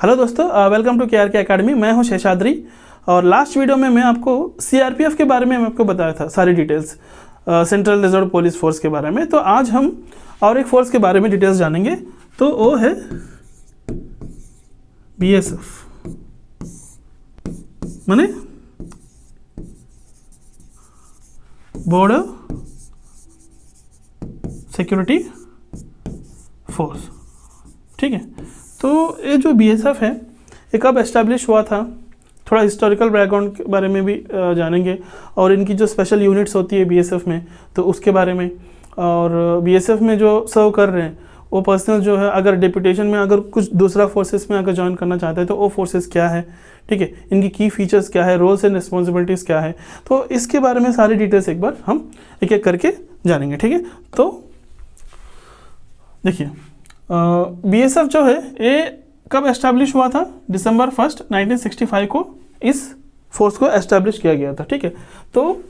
Hello दोस्तों, welcome to KRK academy. मैं हूं शेषाद्री और लास्ट वीडियो में मैं आपको CRPF के बारे में आपको बताया था सारी details, central reserve police force के बारे में। तो आज हम और एक फोर्स के बारे में डिटेल्स जानेंगे, तो वो है BSF, माने बॉर्डर सिक्योरिटी फोर्स। ठीक है, तो ये जो BSF है ये कब एस्टेब्लिश हुआ था, थोड़ा हिस्टोरिकल बैकग्राउंड के बारे में भी जानेंगे, और इनकी जो स्पेशल यूनिट्स होती है BSF में तो उसके बारे में, और BSF में जो सर्व कर रहे हैं वो पर्सनल जो है अगर डिप्यूटेशन में अगर कुछ दूसरा फोर्सेस में अगर ज्वाइन करना चाहते हैं तो वो फोर्सेस क्या है, ठीक है, इनकी की फीचर्स क्या है, रोल्स एंड रिस्पॉन्सिबिलिटीज़ क्या है, तो इसके बारे में सारी डिटेल्स एक बार हम एक एक करके जानेंगे। ठीक है, तो देखिए BSF जो है ये कब एस्टैब्लिश हुआ था, दिसंबर 1, 1965 को इस फोर्स को एस्टैब्लिश किया गया था। ठीक है, तो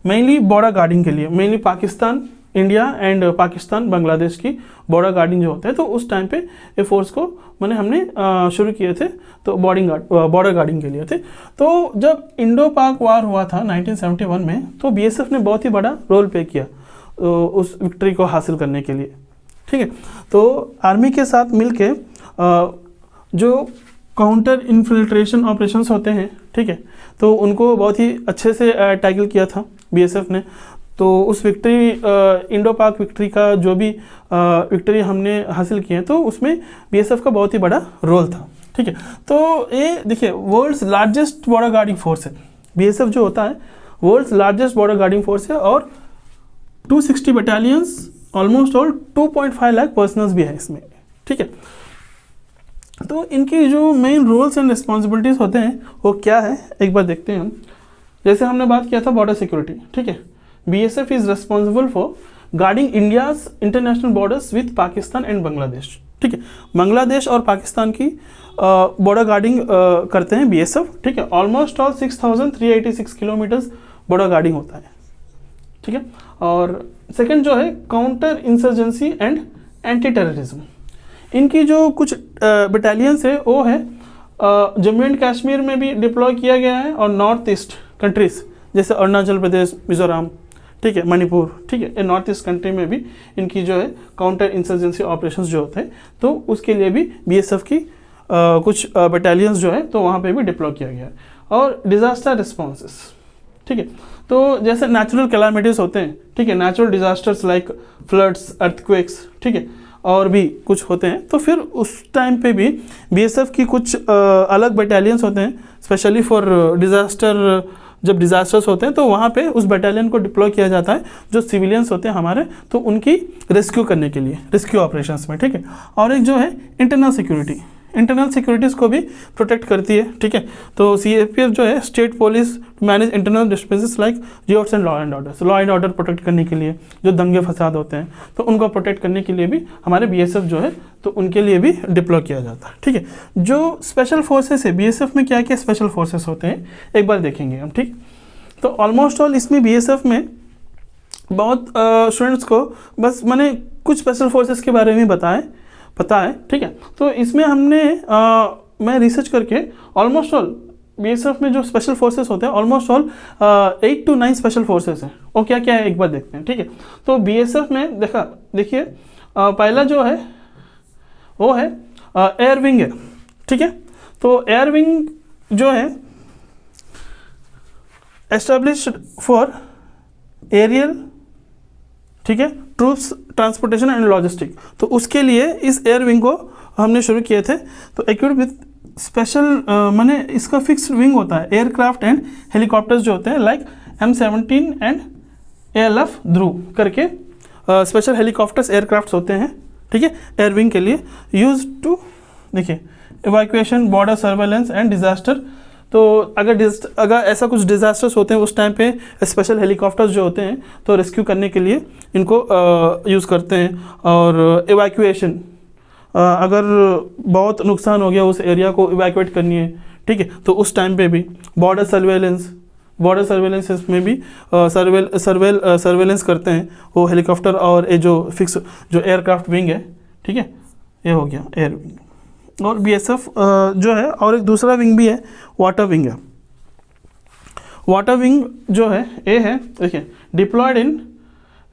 मेनली बॉर्डर गार्डिंग के लिए, mainly Pakistan, India and Pakistan Bangladesh की बॉर्डर गार्डिंग जो होता है, तो उस टाइम पे ये फोर्स को हमने शुरू किए थे, तो बॉर्डर गार्डिंग के लिए थे। तो जब इंडो पाक वार हुआ था 1971 में, तो BSF ने बहुत ही बड़ा रोल प्ले किया उस विक्ट्री को हासिल करने के लिए। ठीक है, तो आर्मी के साथ मिलके जो काउंटर इन्फिल्ट्रेशन ऑपरेशंस होते हैं, ठीक है, तो उनको बहुत ही अच्छे से टैकल किया था BSF ने। तो उस विक्ट्री, इंडो पाक विक्ट्री का जो भी विक्ट्री हमने हासिल किए हैं, तो उसमें BSF का बहुत ही बड़ा रोल था। ठीक है, तो ये देखिए world's largest border guarding force है। BSF जो होता है world's largest border guarding force है, और 260 battalions, almost all 2.5 lakh personnels भी है इसमें। ठीक है, तो इनकी जो मेन रोल्स एंड रिस्पॉन्सिबिलिटीज़ होते हैं वो क्या है, एक बार देखते हैं हम। जैसे हमने बात किया था बॉर्डर सिक्योरिटी, ठीक है, BSF is responsible for guarding India's international borders with Pakistan and Bangladesh. ठीक है, बांग्लादेश और पाकिस्तान की बॉर्डर गार्डिंग करते हैं BSF। ठीक है, almost all 6386 kilometres border guarding होता है। ठीक है, और सेकंड जो है counter insurgency and anti terrorism. इनकी जो कुछ बटालियंस है वो है जम्मू एंड कश्मीर में भी डिप्लॉय किया गया है, और नॉर्थ ईस्ट कंट्रीज जैसे अरुणाचल प्रदेश, मिजोरम, ठीक है, मणिपुर, ठीक है, ये नॉर्थ ईस्ट कंट्री में भी इनकी जो है काउंटर इंसर्जेंसी ऑपरेशंस जो होते हैं, तो उसके लिए भी BSF की कुछ बटालियंस जो है तो वहाँ पे भी डिप्लॉय किया गया है। और डिज़ास्टर रिस्पॉन्सेस, ठीक है, तो जैसे नेचुरल कैलामिटीज़ होते हैं, ठीक है, natural disasters like floods, earthquakes, ठीक है, और भी कुछ होते हैं, तो फिर उस टाइम पे भी BSF की कुछ अलग बटालियंस होते हैं स्पेशली फॉर डिज़ास्टर। जब डिज़ास्टर्स होते हैं तो वहाँ पे उस बटालियन को डिप्लॉय किया जाता है जो सिविलियंस होते हैं हमारे, तो उनकी रेस्क्यू करने के लिए, रेस्क्यू ऑपरेशंस में। ठीक है, और एक जो है इंटरनल सिक्योरिटी, इंटरनल सिक्योरिटीज़ को भी प्रोटेक्ट करती है। ठीक है, तो CRPF जो है state police manage internal disturbances like rewards and law and order protect करने के लिए, जो दंगे फसाद होते हैं तो उनको प्रोटेक्ट करने के लिए भी हमारे BSF जो है तो उनके लिए भी डिप्लॉय किया जाता है। ठीक है, जो स्पेशल फोर्सेस है BSF में क्या क्या स्पेशल फोर्सेस होते हैं एक बार देखेंगे हम। ठीक, तो ऑलमोस्ट ऑल इसमें BSF में बहुत स्टूडेंट्स को बस मैंने कुछ स्पेशल फोर्सेस के बारे में पता है। ठीक है, तो इसमें हमने मैं रिसर्च करके ऑलमोस्ट ऑल BSF में जो स्पेशल फोर्सेस होते हैं almost all 8 to 9 special forces हैं। और क्या क्या है एक बार देखते हैं। ठीक है, तो BSF में देखिए पहला जो है वो है एयर विंग है। ठीक है, तो एयर विंग जो है एस्टेब्लिश्ड फॉर एरियल, ठीक है, ट्रूप्स ट्रांसपोर्टेशन एंड लॉजिस्टिक। तो उसके लिए इस एयर विंग को हमने शुरू किए थे। तो इक्विप्ड विथ स्पेशल माने इसका फिक्स्ड विंग होता है, एयरक्राफ्ट एंड हेलीकॉप्टर्स जो होते हैं लाइक M17 एंड ALF ध्रुव करके स्पेशल हेलीकॉप्टर्स एयरक्राफ्ट्स होते हैं। ठीक है, एयर विंग के लिए यूज टू, देखिए, evacuation, border surveillance and disaster. तो अगर ऐसा कुछ डिज़ास्टर्स होते हैं उस टाइम पे स्पेशल हेलीकॉप्टर्स जो होते हैं तो रेस्क्यू करने के लिए इनको यूज़ करते हैं। और इवैक्यूएशन, अगर बहुत नुकसान हो गया उस एरिया को इवैक्यूएट करनी है, ठीक है, तो उस टाइम पे भी बॉर्डर सर्वेलेंस में भी सर्वेलेंस करते हैं वो हेलीकॉप्टर और ये जो फिक्स जो एयरक्राफ्ट विंग है। ठीक है, ये हो गया एयर विंग। और बीएसएफ जो है, और एक दूसरा विंग भी है, वाटर विंग है। वाटर विंग जो है ए है, देखिए, deployed in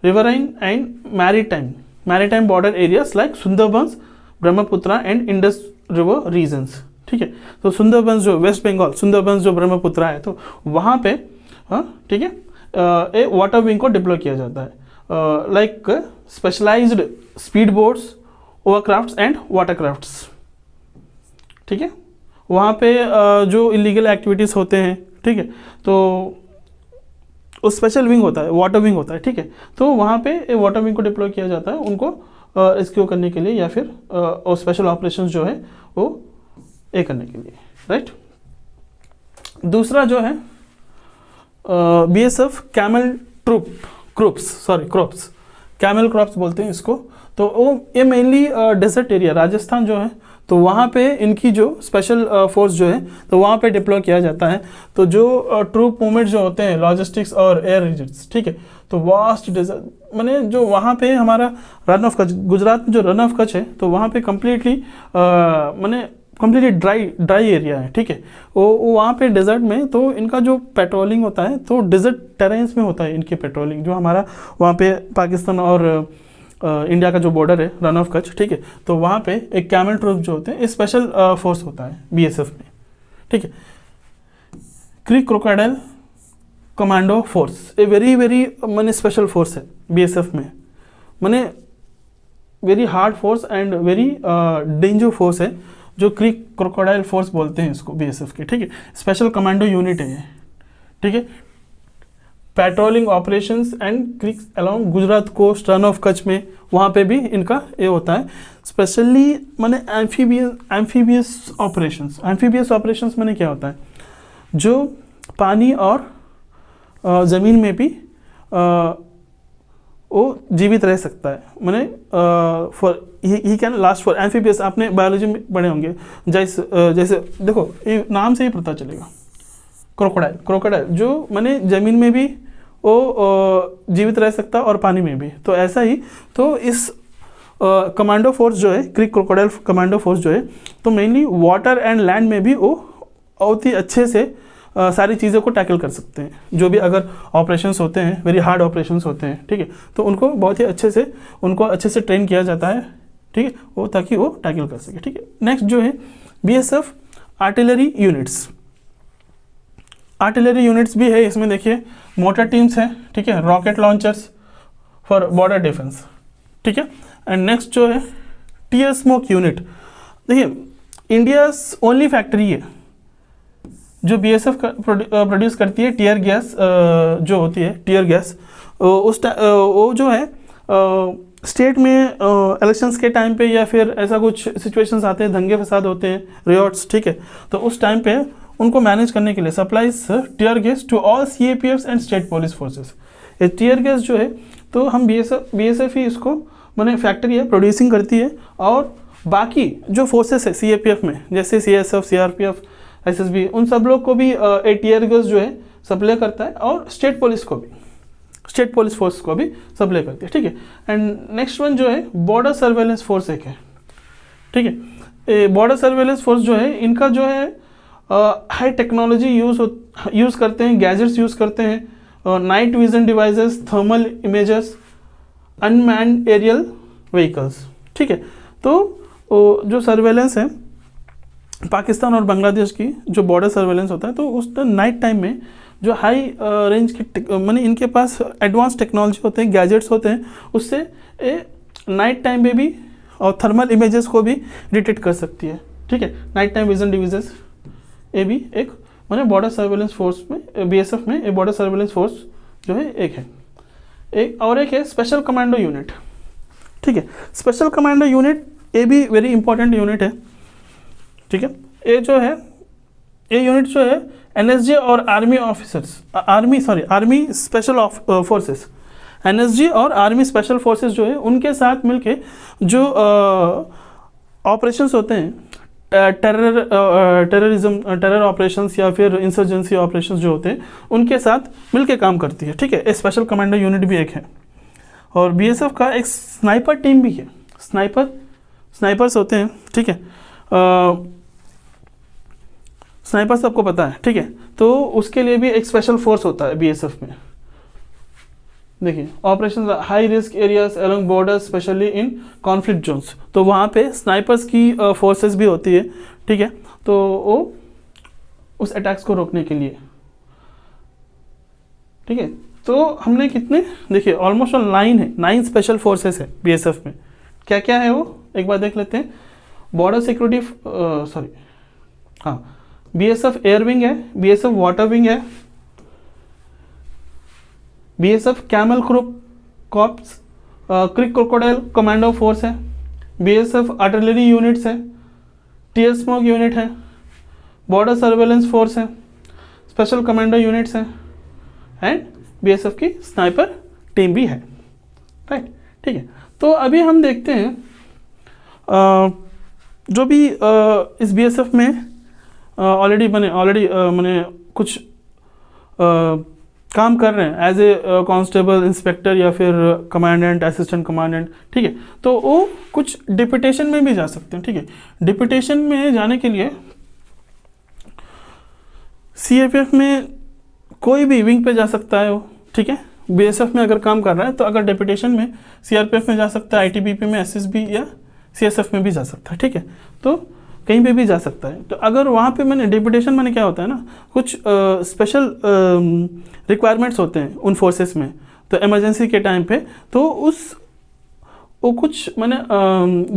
riverine and maritime border areas like Sundarbans, Brahmaputra and Indus river regions, ठीक है। तो सुंदरबंस जो वेस्ट बंगाल, सुंदरबंस जो ब्रह्मपुत्रा है, तो वहाँ पे, हाँ ठीक है, ए वाटर विंग को डिप्लॉय किया जाता है, like specialised speed boats, hovercrafts and watercrafts, ठीक है। वहाँ पे जो इलीगल एक्टिविटीज़ होते हैं, ठीक है, तो उस स्पेशल विंग होता है, वाटर विंग होता है, ठीक है। तो वहाँ पे वाटर विंग को डिप्लॉय किया जाता है उनको रेस्क्यू करने के लिए, या फिर और स्पेशल ऑपरेशंस जो है वो करने के लिए, राइट। दूसरा जो है BSF camel crops, camel crops बोलते हैं इसको। तो वो ये मेनली डेजर्ट एरिया, राजस्थान जो है, तो वहाँ पे इनकी जो स्पेशल फोर्स जो है, तो वहाँ पे डिप्लॉय किया जाता है। तो जो ट्रूप मूवमेंट जो होते हैं, लॉजिस्टिक्स और एयर रीजन्स, ठीक है, तो वास्ट डेजर्ट, माने जो वहाँ पे हमारा रन ऑफ कच्छ, गुजरात में जो रन ऑफ कच्छ है, तो वहाँ पे कम्प्लीटली माने कम्प्लीटली ड्राई एरिया है, ठीक है। वो वहाँ पे डेजर्ट में, तो इनका जो पेट्रोलिंग होता है, तो डेजर्ट टेरेन्स में होता है इनकी पेट्रोलिंग, जो हमारा वहाँ पे पाकिस्तान और इंडिया का जो बॉर्डर है, रन ऑफ कच्छ, ठीक है। तो वहाँ पे एक कैमल ट्रूप जो होते हैं, स्पेशल फोर्स होता है बीएसएफ में, ठीक है। Creek crocodile commando force, a very माने स्पेशल फोर्स है बीएसएफ में, माने very hard force and very danger force है, जो क्रीक क्रोकोडाइल फोर्स बोलते हैं इसको बीएसएफ के, ठीक है। स्पेशल कमांडो यूनिट है ये, ठीक है। Patrolling operations and creeks along Gujarat coast, Rann of Kutch में, वहाँ पे भी इनका ये होता है। स्पेशली माने एम्फीबियस ऑपरेशंस माने क्या होता है, जो पानी और ज़मीन में भी वो जीवित रह सकता है, माने for he can last for amphibious. आपने बायोलॉजी में पढ़े होंगे, जैसे देखो, ये नाम से ही पता चलेगा, क्रोकोडाइल जो माने ज़मीन में भी वो जीवित रह सकता है और पानी में भी, तो ऐसा ही। तो इस कमांडो फोर्स जो है, क्रीक क्रोकोडाइल कमांडो फोर्स जो है, तो मेनली वाटर एंड लैंड में भी वो बहुत ही अच्छे से सारी चीज़ों को टैकल कर सकते हैं। जो भी अगर ऑपरेशंस होते हैं, वेरी हार्ड ऑपरेशंस होते हैं, ठीक है, तो उनको बहुत ही अच्छे से ट्रेन किया जाता है, ठीक है, वो ताकि वो टैकल कर सके, ठीक है। नेक्स्ट जो है बीएसएफ आर्टिलरी यूनिट्स भी है इसमें, देखिए, मोटर टीम्स है, ठीक है, rocket launchers for border defence, ठीक है। एंड नेक्स्ट जो है टीयर स्मोक यूनिट, देखिए, इंडिया ओनली फैक्ट्री है जो बीएसएफ प्रोड्यूस करती है टीयर गैस, जो होती है टीयर गैस, वो जो है स्टेट में इलेक्शंस के टाइम पे, या फिर ऐसा कुछ सिचुएशंस आते हैं, दंगे फसाद होते हैं, रियॉट्स, ठीक है, तो उस टाइम पे उनको मैनेज करने के लिए supplies tear gas to all CAPFs and state police forces. ये टीयर गैस जो है, तो हम बीएसएफ ही इसको माने फैक्ट्री है, प्रोड्यूसिंग करती है, और बाकी जो फोर्सेस है सीएपीएफ में, जैसे सीएसएफ, सीआरपीएफ, एसएसबी, उन सब लोग को भी टीयर गैस जो है सप्लाई करता है, और स्टेट पुलिस फोर्स को भी सप्लाई करती है, ठीक है। एंड नेक्स्ट वन जो है बॉर्डर सर्वेलेंस फोर्स एक है, ठीक है। बॉर्डर सर्वेलेंस फोर्स जो है, इनका जो है हाई टेक्नोलॉजी यूज़ करते हैं, गैजेट्स यूज़ करते हैं, night vision devices, thermal images, unmanned aerial vehicles, ठीक है। तो जो सर्वेलेंस है पाकिस्तान और बांग्लादेश की, जो बॉर्डर सर्वेलेंस होता है, तो उस नाइट टाइम में जो हाई रेंज की माने इनके पास एडवांस टेक्नोलॉजी होते हैं, गैजेट्स होते हैं, उससे नाइट टाइम में भी और थर्मल इमेजेस को भी डिटेक्ट कर सकती है, ठीक है। नाइट टाइम विजन डिवाइसेस, ये भी एक माने बॉर्डर सर्वेलेंस फोर्स में, बीएसएफ में एक बॉर्डर सर्वेलेंस फोर्स जो है एक है। एक है स्पेशल कमांडो यूनिट, ठीक है। स्पेशल कमांडो यूनिट ये भी वेरी इंपॉर्टेंट यूनिट है, ठीक है। ये जो है, ये यूनिट जो है एनएसजी और आर्मी स्पेशल फोर्सेस, एनएसजी और आर्मी स्पेशल फोर्सेस जो है, उनके साथ मिलके जो ऑपरेशंस होते हैं, टेरर ऑपरेशंस या फिर इंसर्जेंसी ऑपरेशंस जो होते हैं, उनके साथ मिलके काम करती है, ठीक है। एक स्पेशल कमांडो यूनिट भी एक है। और बीएसएफ का एक स्नाइपर टीम भी है, स्नाइपर्स होते हैं, ठीक है। स्नाइपर सबको पता है, ठीक है। तो उसके लिए भी एक स्पेशल फोर्स होता है बीएसएफ में। देखिए, operation high risk areas along borders specially in conflict zones, तो वहाँ पे स्नाइपर्स की फोर्सेस भी होती है, ठीक है। तो वो उस अटैक्स को रोकने के लिए, ठीक है। तो हमने कितने, देखिए ऑलमोस्ट 9 स्पेशल फोर्सेस है बीएसएफ में। क्या क्या है वो एक बार देख लेते हैं। बॉर्डर सिक्योरिटी, हाँ, बीएसएफ एयर विंग है, बीएसएफ वाटर विंग है, बीएसएफ कैमल कॉर्प्स, क्रिक क्रोकोडाइल कमांडो फोर्स है, बीएसएफ आर्टिलरी यूनिट्स है, टीयर स्मोक यूनिट है, बॉर्डर सर्वेलेंस फोर्स है, स्पेशल कमांडो यूनिट्स हैं, एंड बीएसएफ की स्नाइपर टीम भी है, राइट, ठीक है। तो अभी हम देखते हैं जो भी इस बीएसएफ में ऑलरेडी मैंने कुछ काम कर रहे हैं एज ए कांस्टेबल, इंस्पेक्टर या फिर कमांडेंट, असिस्टेंट कमांडेंट, ठीक है। तो वो कुछ डिप्यूटेशन में भी जा सकते हैं, ठीक है। डिप्यूटेशन में जाने के लिए सीआरपीएफ में कोई भी विंग पे जा सकता है वो, ठीक है। बीएसएफ में अगर काम कर रहा है तो अगर डिप्यूटेशन में सीआरपीएफ में जा सकता है, आईटीबीपी में, एसएसबी या सीएसएफ में भी जा सकता है, ठीक है। तो कहीं पे भी जा सकता है। तो अगर वहाँ पे मैंने डिप्यूटेशन मैंने क्या होता है ना, कुछ स्पेशल रिक्वायरमेंट्स होते हैं उन फोर्सेस में, तो इमरजेंसी के टाइम पे तो वो कुछ मैंने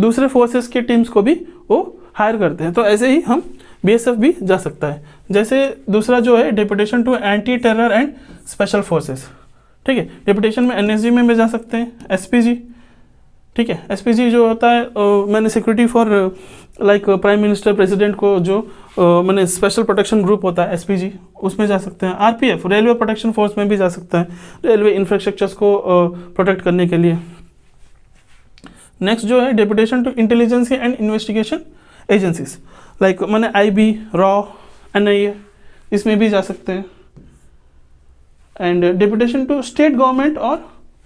दूसरे फोर्सेस के टीम्स को भी वो हायर करते हैं। तो ऐसे ही हम बीएसएफ भी जा सकता है। जैसे दूसरा जो है deputation to anti terror and special forces, ठीक है। डिप्यूटेशन में एनएसजी में भी जा सकते हैं, एसपीजी, ठीक है। एसपीजी जो होता है मैंने security for like prime minister, president को जो मैंने स्पेशल प्रोटेक्शन ग्रुप होता है एसपीजी, उसमें जा सकते हैं। आरपीएफ रेलवे प्रोटेक्शन फोर्स में भी जा सकता है, रेलवे इंफ्रास्ट्रक्चर्स को प्रोटेक्ट करने के लिए। नेक्स्ट जो है deputation to intelligency and investigation agencies, like मैंने आईबी, रॉ, एनआईए, इसमें भी जा सकते हैं। And deputation to state government और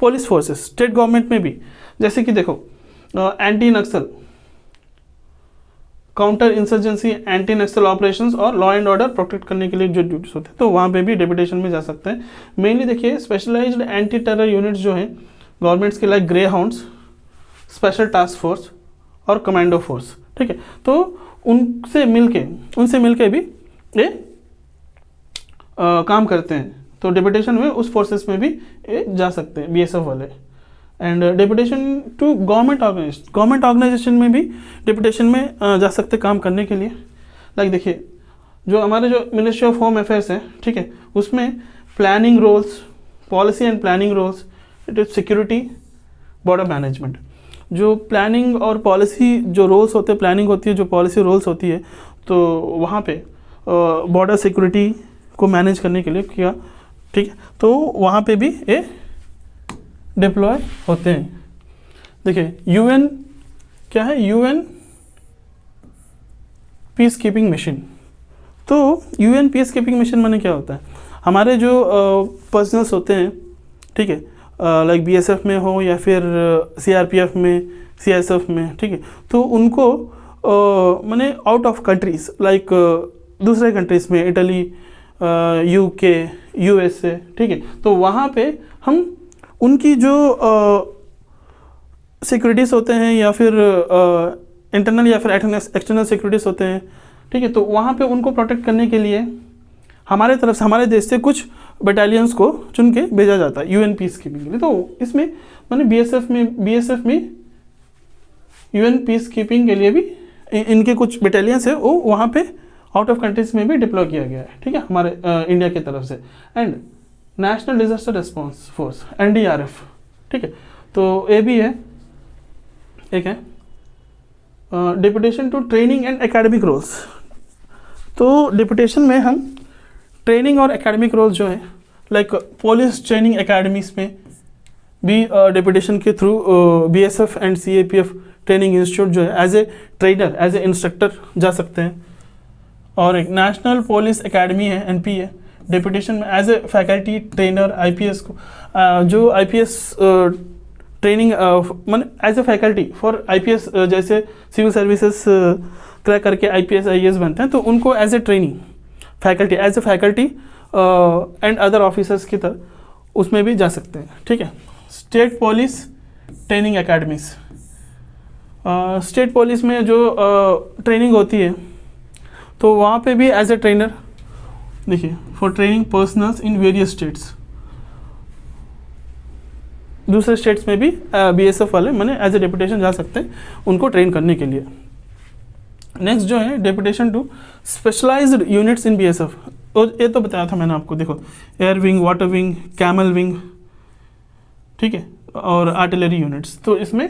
पुलिस फोर्सेस, स्टेट गवर्नमेंट में भी, जैसे कि देखो anti Naxal, counter insurgency, anti Naxal operations और लॉ एंड ऑर्डर प्रोटेक्ट करने के लिए जो ड्यूटीज होते हैं, तो वहाँ पे भी डिप्यूटेशन में जा सकते हैं। मेनली देखिए स्पेशलाइज्ड एंटी टेरर यूनिट्स जो हैं गवर्नमेंट्स के, like grey hounds, special task force और कमांडो फोर्स, ठीक है। तो उनसे मिलके भी ये काम करते हैं। तो डिप्यूटेशन में उस फोर्सेस में भी ये जा सकते हैं बीएसएफ वाले। And deputation to government organisation में भी डिप्यूटेशन में जा सकते काम करने के लिए। लाइक देखिए जो हमारे जो मिनिस्ट्री ऑफ होम अफेयर्स है, ठीक है, उसमें planning roles, policy and planning roles, it is security, border management. जो प्लानिंग और पॉलिसी जो रोल्स होते हैं, प्लानिंग होती है, जो पॉलिसी रोल्स होती है, तो वहाँ पे बॉर्डर सिक्योरिटी को मैनेज करने के लिए किया, ठीक है। तो वहाँ पे भी ये डिप्लॉय होते हैं। देखिए यूएन क्या है, यूएन पीस कीपिंग मिशन। तो यूएन पीस कीपिंग मिशन माने क्या होता है, हमारे जो पर्सनल्स होते हैं, ठीक है, लाइक बीएसएफ में हो या फिर सीआरपीएफ में, सीएसएफ में, ठीक है, तो उनको माने आउट ऑफ कंट्रीज, लाइक दूसरे कंट्रीज में, इटली, यूके, यूएसए, ठीक है, तो वहाँ पे हम उनकी जो सिक्योरिटीज़ होते हैं या फिर इंटरनल या फिर एक्सटर्नल सिक्योरिटीज़ होते हैं, ठीक है, तो वहाँ पे उनको प्रोटेक्ट करने के लिए हमारे तरफ से, हमारे देश से कुछ बटालियंस को चुन के भेजा जाता है यूएन पीस कीपिंग के लिए। तो इसमें मैंने बीएसएफ में यूएन पीस कीपिंग के लिए भी इनके कुछ बटालियंस है, वो वहाँ पे आउट ऑफ कंट्रीज में भी डिप्लॉय किया गया है, ठीक है, हमारे इंडिया की तरफ से। And national disaster response force, NDRF, ठीक है, तो ये भी है, एक है deputation to training and academic roles. तो डिप्यूटेशन में हम ट्रेनिंग और एकेडमिक रोल्स जो है, लाइक पुलिस ट्रेनिंग एकेडमीज में भी डिप्यूटेशन के through BSF and CAPF training institute जो है as a trainer, as a instructor जा सकते हैं। और एक नेशनल पुलिस एकेडमी है, एनपीए, डिप्यूटेशन में as a faculty trainer IPS को, जो आईपीएस ट्रेनिंग मैंने as a faculty for IPS, जैसे सिविल सर्विसेज क्रैक करके आईपीएस आईएएस बनते हैं, तो उनको as a training faculty, as a faculty and other officers की तरह उसमें भी जा सकते हैं, ठीक है। State police training academies, state police में जो ट्रेनिंग होती है तो वहाँ पे भी एज ए ट्रेनर, देखिए, for training personnels in various states, दूसरे स्टेट्स में भी बीएसएफ वाले मैंने एज ए डेपुटेशन जा सकते हैं उनको ट्रेन करने के लिए। नेक्स्ट जो है deputation to specialised units in BSF, और ये तो बताया था मैंने आपको, देखो air wing, water wing, camel wing, ठीक है, और आर्टिलरी यूनिट्स, तो इसमें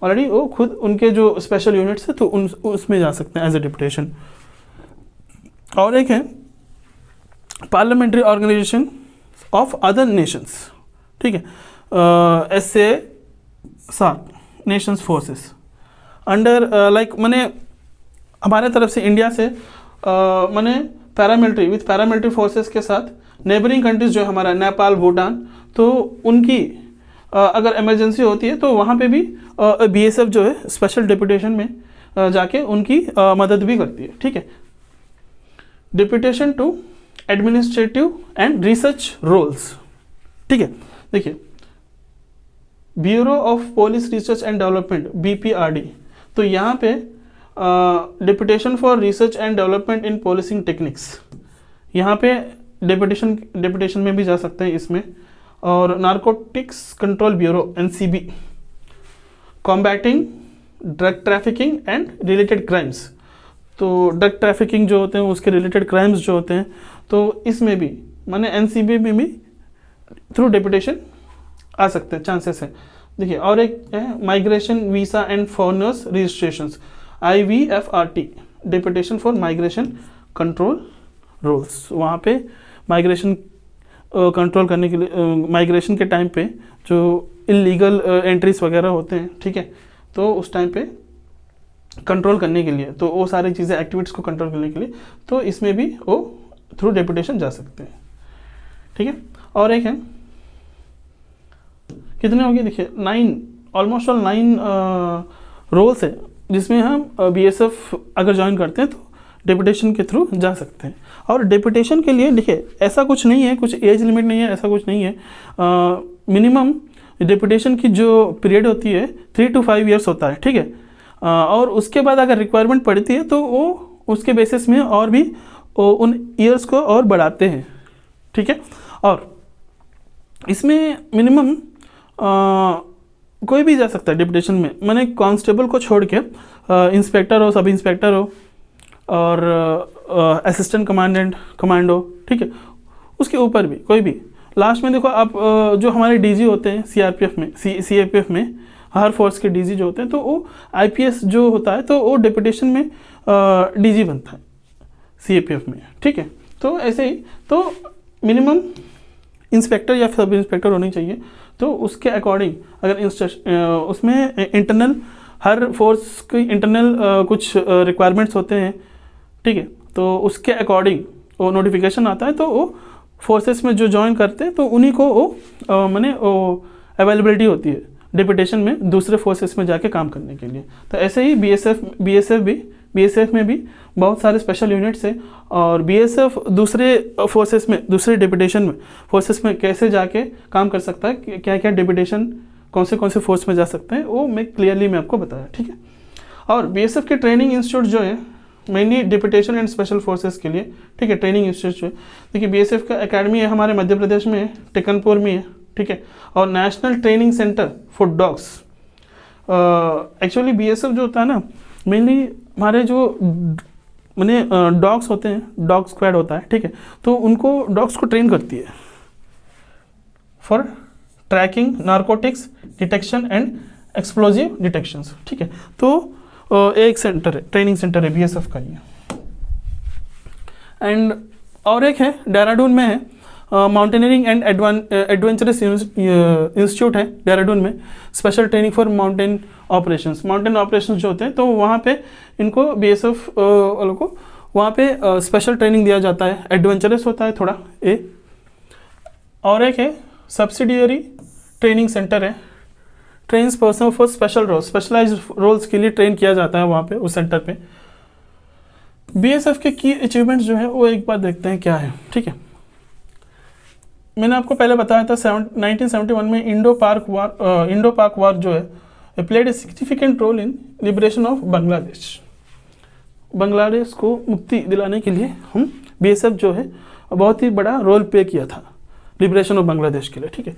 ऑलरेडी वो खुद उनके जो स्पेशल यूनिट्स है तो उसमें जा सकते हैं एज ए डेपुटेशन। और एक है parliamentary organisation of other nations, ठीक है, SASAR nations forces under like मैंने हमारे तरफ से इंडिया से मैंने पैरामिलिट्री विथ पैरामिलिट्री फोर्सेस के साथ नेबरिंग कंट्रीज जो हमारा नेपाल, भूटान, तो उनकी अगर इमरजेंसी होती है तो वहाँ पे भी बीएसएफ जो है स्पेशल डेपुटेशन में जाके उनकी मदद भी करती है, ठीक है। Deputation to administrative and research roles, ठीक है, देखिए bureau of police research and development BPRD, तो यहाँ पे deputation for research and development in policing techniques, यहाँ पे डेपुटेशन में भी जा सकते हैं इसमें। और narcotics control bureau NCB, combating drug trafficking and related crimes, तो ड्रग ट्रैफिकिंग जो होते हैं उसके रिलेटेड क्राइम्स जो होते हैं तो इसमें भी माने NCB में भी थ्रू डेपुटेशन आ सकते हैं, चांसेस है। देखिए और एक है migration visa and foreigners registrations, IVFRT, deputation for migration control roles, वहाँ पे माइग्रेशन कंट्रोल करने के लिए, माइग्रेशन के टाइम पे जो इलीगल एंट्रीज वगैरह होते हैं, ठीक है, तो उस टाइम पे कंट्रोल करने के लिए, तो वो सारी चीज़ें एक्टिविटीज़ को कंट्रोल करने के लिए तो इसमें भी वो थ्रू डेपुटेशन जा सकते हैं, ठीक है। और एक है, कितने हो गए, देखिए 9, ऑलमोस्ट ऑल 9 रोल्स है जिसमें हम बीएसएफ अगर ज्वाइन करते हैं तो डेपुटेशन के थ्रू जा सकते हैं। और डेपुटेशन के लिए देखिए ऐसा कुछ नहीं है, कुछ एज लिमिट नहीं है, ऐसा कुछ नहीं है। मिनिमम डेपुटेशन की जो पीरियड होती है 3 to 5 ईयर्स होता है, ठीक है। और उसके बाद अगर रिक्वायरमेंट पड़ती है तो वो उसके बेसिस में और भी उन ईयर्स को और बढ़ाते हैं, ठीक है। और इसमें मिनिमम कोई भी जा सकता है डिप्यूटेशन में, मैंने कांस्टेबल को छोड़ के इंस्पेक्टर हो, सब इंस्पेक्टर हो और असिस्टेंट कमांडेंट, कमांडो, ठीक है, उसके ऊपर भी कोई भी। लास्ट में देखो आप जो हमारे डीजी होते हैं सीआरपीएफ में, सीएपीएफ में, हर फोर्स के डीजी जो होते हैं तो वो आईपीएस जो होता है तो वो डेपुटेशन में डीजी बनता है सीएपीएफ में, ठीक है। तो ऐसे ही तो मिनिमम इंस्पेक्टर या सब इंस्पेक्टर होनी चाहिए, तो उसके अकॉर्डिंग अगर उसमें इंटरनल हर फोर्स की इंटरनल कुछ रिक्वायरमेंट्स होते हैं, ठीक है, तो उसके अकॉर्डिंग वो नोटिफिकेशन आता है तो वो फोर्सेस में जो ज्वाइन करते हैं तो उन्हीं को वो माने वो अवेलेबिलिटी होती है डिप्यूटेशन में दूसरे फोर्सेस में जाके काम करने के लिए। तो ऐसे ही बीएसएफ में भी बहुत सारे स्पेशल यूनिट्स हैं और बीएसएफ दूसरे फोर्सेस में, दूसरे डिप्यूटेशन में फोर्सेस में कैसे जाके काम कर सकता है, क्या क्या डिप्यूटेशन कौन से फोर्स में जा सकते हैं, वो मैं क्लियरली मैं आपको बताया, ठीक है। और बीएसएफ के ट्रेनिंग इंस्टीट्यूट जो है mainly deputation and special forces के लिए, ठीक है, ट्रेनिंग इंस्टीट्यूट जो है, देखिए बीएसएफ का एकेडमी है हमारे मध्य प्रदेश में है, टेकनपुर में है, ठीक है। और national training centre for dogs, actually BSF जो होता है ना मेनली हमारे जो माने डॉग्स होते हैं, डॉग स्क्वाड होता है, ठीक है, तो उनको डॉग्स को ट्रेन करती है for tracking narcotics detection and explosive detections, ठीक है। तो एक सेंटर है, ट्रेनिंग सेंटर है बीएसएफ का ये। एंड और एक है देहरादून में है, माउंटेनियरिंग एंड एडवेंचरस इंस्टीट्यूट है देहरादून में, special training for mountain operations, mountain operations जो होते हैं तो वहाँ पे इनको बीएसएफ वालों को वहाँ पे स्पेशल ट्रेनिंग दिया जाता है, एडवेंचरस होता है थोड़ा ये। और एक है सब्सिडियरी ट्रेनिंग सेंटर है trains person for special roles, specialised roles के लिए ट्रेन किया जाता है वहाँ पे उस सेंटर पे। बीएसएफ के की अचीवमेंट्स जो है वो एक बार देखते हैं क्या है, ठीक है। मैंने आपको पहले बताया था 1971 में इंडो पाक वार जो है played a significant role in liberation of Bangladesh. Bangladesh को मुक्ति दिलाने के लिए हम बीएसएफ जो है बहुत ही बड़ा रोल प्ले किया था लिबरेशन ऑफ बांग्लादेश के लिए, ठीक है।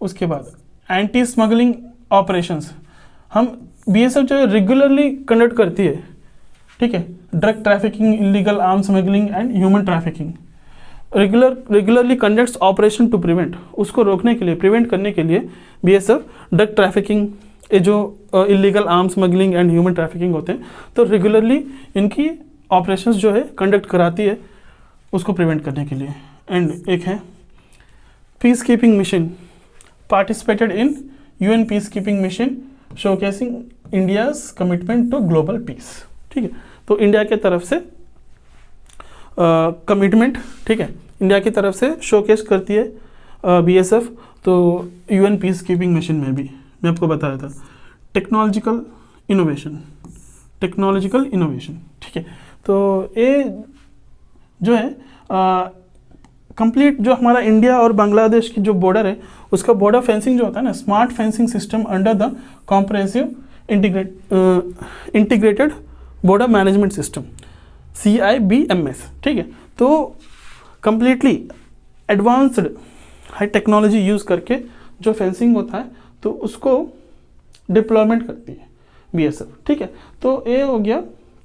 उसके बाद एंटी स्मगलिंग ऑपरेशंस हम बीएसएफ जो है रेगुलरली कंडक्ट करती है, ठीक है। Drug trafficking, illegal arm smuggling and human trafficking regularly conducts operation to prevent, उसको रोकने के लिए, प्रिवेंट करने के लिए बीएसएफ ड्रग ट्रैफिकिंग, ये जो illegal arm smuggling and human trafficking होते हैं, तो रेगुलरली इनकी ऑपरेशंस जो है कंडक्ट कराती है उसको प्रिवेंट करने के लिए। एंड एक है peace keeping mission, participated in UN peace keeping mission showcasing India's commitment to global peace, ठीक है। तो इंडिया के तरफ से कमिटमेंट, ठीक है, इंडिया की तरफ से शोकेस करती है बीएसएफ, तो यूएन पीस कीपिंग मिशन में भी मैं आपको बताया था। टेक्नोलॉजिकल इनोवेशन, ठीक है। तो ये जो है कंप्लीट जो हमारा इंडिया और बांग्लादेश की जो बॉर्डर है उसका बॉर्डर फेंसिंग जो होता है ना, smart fencing system under the comprehensive integrated border management system CIBMS, ठीक है। तो completely advanced high technology use करके जो फेंसिंग होता है तो उसको डिप्लॉयमेंट करती है बीएसएफ, ठीक है। तो ये हो गया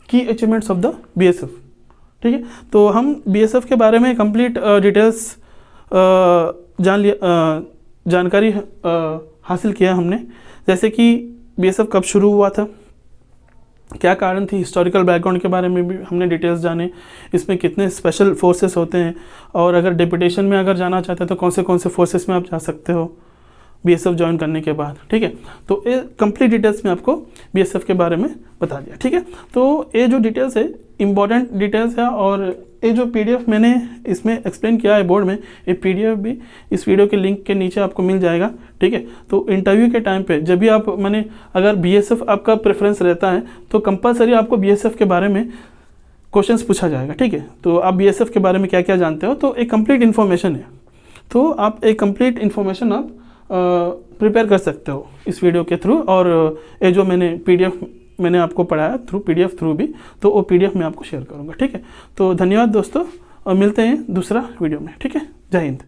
की अचीवमेंट्स ऑफ द बीएसएफ, ठीक है। तो हम बीएसएफ के बारे में कंप्लीट डिटेल्स जानकारी हासिल किया हमने, जैसे कि बीएसएफ कब शुरू हुआ था, क्या कारण थी, हिस्टोरिकल बैकग्राउंड के बारे में भी हमने डिटेल्स जाने, इसमें कितने स्पेशल फोर्सेस होते हैं, और अगर डेपुटेशन में अगर जाना चाहते हैं तो कौन से फोर्सेस में आप जा सकते हो बीएसएफ ज्वाइन करने के बाद, ठीक है। तो ये कंप्लीट डिटेल्स में आपको बीएसएफ के बारे में बता दिया, ठीक है। तो ये जो डिटेल्स है इंपॉर्टेंट डिटेल्स है, और ये जो पीडीएफ मैंने इसमें एक्सप्लेन किया है बोर्ड में, ये पीडीएफ भी इस वीडियो के लिंक के नीचे आपको मिल जाएगा, ठीक है। तो इंटरव्यू के टाइम पे जब भी आप अगर बीएसएफ आपका प्रेफरेंस रहता है तो कंपलसरी आपको बीएसएफ के बारे में क्वेश्चंस पूछा जाएगा, ठीक है। तो आप बीएसएफ के बारे में क्या क्या जानते हो, तो एक कंप्लीट इन्फॉर्मेशन है, तो आप एक कंप्लीट इन्फॉर्मेशन आप प्रिपेयर कर सकते हो इस वीडियो के थ्रू। और ये जो मैंने पीडीएफ मैंने आपको पढ़ाया थ्रू पीडीएफ थ्रू भी, तो वो पीडीएफ मैं आपको शेयर करूँगा, ठीक है। तो धन्यवाद दोस्तों, और मिलते हैं दूसरा वीडियो में, ठीक है। जय हिंद।